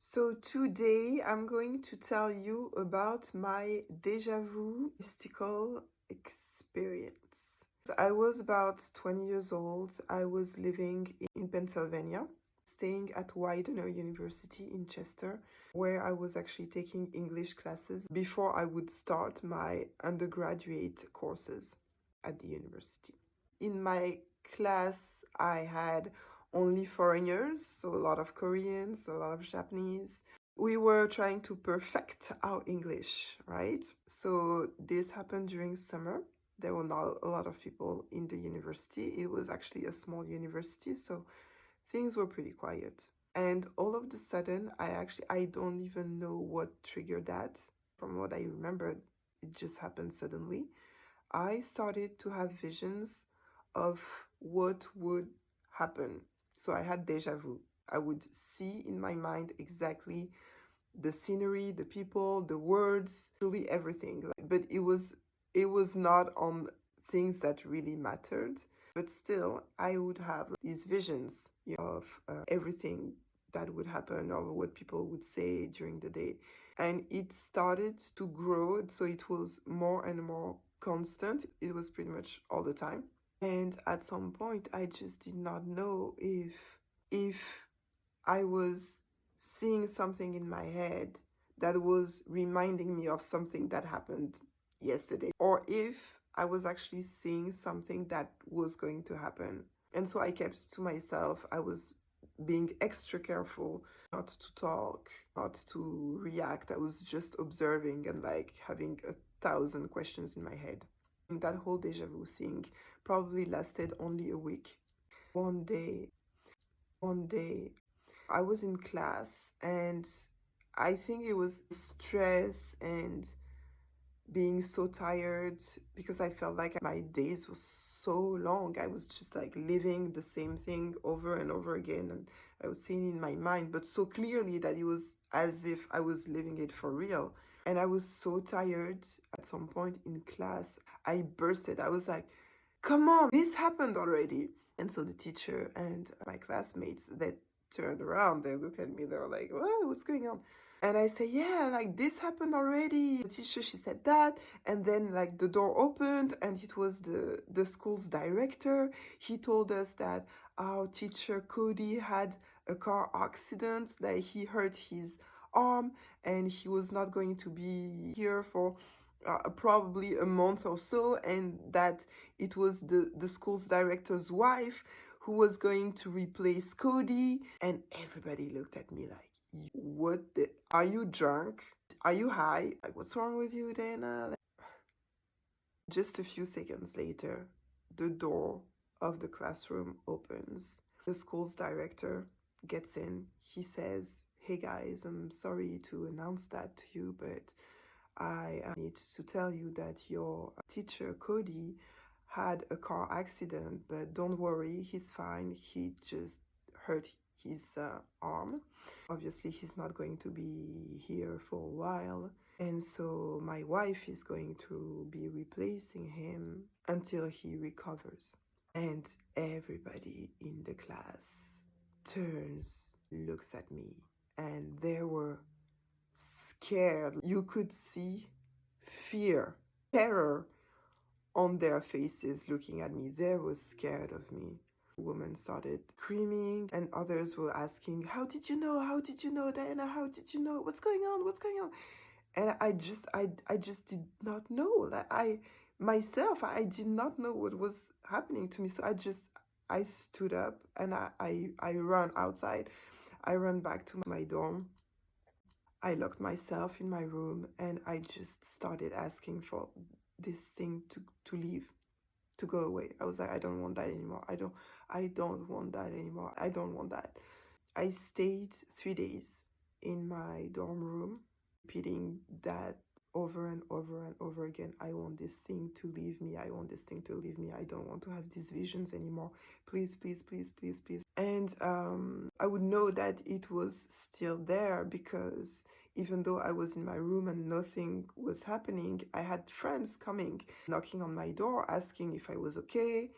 So today I'm going to tell you about my déjà-vu mystical experience. I was about 20 years old. I was living in Pennsylvania, staying at Widener University in Chester, where I was actually taking English classes before I would start my undergraduate courses at the university. In my class, I had only foreigners, so a lot of Koreans, a lot of Japanese. We were trying to perfect our English, right? So this happened during summer. There were not a lot of people in the university. It was actually a small university, so things were pretty quiet. And all of a sudden, I don't even know what triggered that. From what I remember, it just happened suddenly. I started to have visions of what would happen. So I had déjà vu. I would see in my mind exactly the scenery, the people, the words, really everything. But it was not on things that really mattered. But still, I would have these visions of everything that would happen or what people would say during the day. And it started to grow, so it was more and more constant. It was pretty much all the time. And at some point, I just did not know if I was seeing something in my head that was reminding me of something that happened yesterday, or if I was actually seeing something that was going to happen. And so I kept to myself. I was being extra careful not to talk, not to react. I was just observing and having 1,000 questions in my head. And that whole deja vu thing probably lasted only a week. One day, I was in class, and I think it was stress and being so tired because I felt like my days were so long. I was just living the same thing over and over again, and I was seeing it in my mind, but so clearly that it was as if I was living it for real. And I was so tired. At some point in class, I bursted. I was like, come on, this happened already. And so the teacher and my classmates, they turned around, they looked at me, they were like, what's going on? And I say, yeah, this happened already. The teacher, she said that. And then the door opened, and it was the school's director. He told us that our teacher Cody had a car accident, that he hurt his arm, and he was not going to be here for probably a month or so, and that it was the school's director's wife who was going to replace Cody. And everybody looked at me like, are you drunk? Are you high? What's wrong with you, Dana? Just a few seconds later, the door of the classroom opens. The school's director gets in. He says, hey guys, I'm sorry to announce that to you, but I need to tell you that your teacher, Cody, had a car accident, but don't worry, he's fine. He just hurt his arm. Obviously, he's not going to be here for a while. And so my wife is going to be replacing him until he recovers. And everybody in the class turns, looks at me, and they were scared. You could see fear, terror on their faces looking at me. They were scared of me. Women started screaming, and others were asking, how did you know? How did you know, Diana? How did you know? What's going on? What's going on? And I just did not know. I did not know what was happening to me. So I stood up, and I ran outside. I ran back to my dorm. I locked myself in my room, and I just started asking for this thing to leave, to go away. I was like, I don't want that anymore. I don't want that anymore. I don't want that. I stayed 3 days in my dorm room, repeating that over and over and over again. I want this thing to leave me. I want this thing to leave me. I don't want to have these visions anymore. Please, please, please, please, please. And I would know that it was still there because even though I was in my room and nothing was happening, I had friends coming, knocking on my door, asking if I was okay.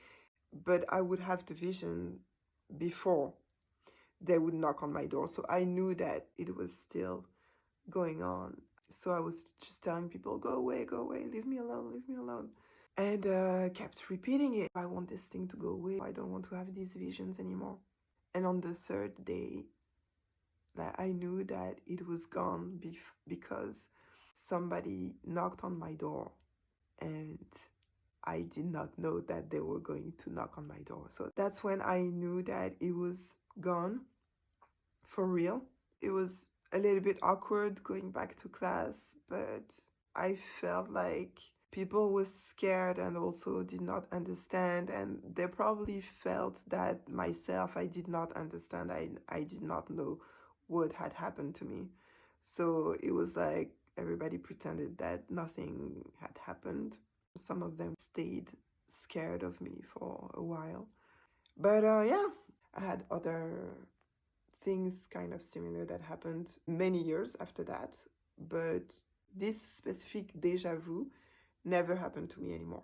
But I would have the vision before. they would knock on my door. So I knew that it was still going on. So I was just telling people, go away, leave me alone, leave me alone. And kept repeating it. I want this thing to go away. I don't want to have these visions anymore. And on the third day, I knew that it was gone because somebody knocked on my door and I did not know that they were going to knock on my door. So that's when I knew that it was gone for real. It was a little bit awkward going back to class, but I felt like people were scared and also did not understand, and they probably felt that myself, I did not understand. I did not know what had happened to me. So it was like everybody pretended that nothing had happened. Some of them stayed scared of me for a while. But yeah, I had other things kind of similar that happened many years after that. But this specific déjà vu never happened to me anymore.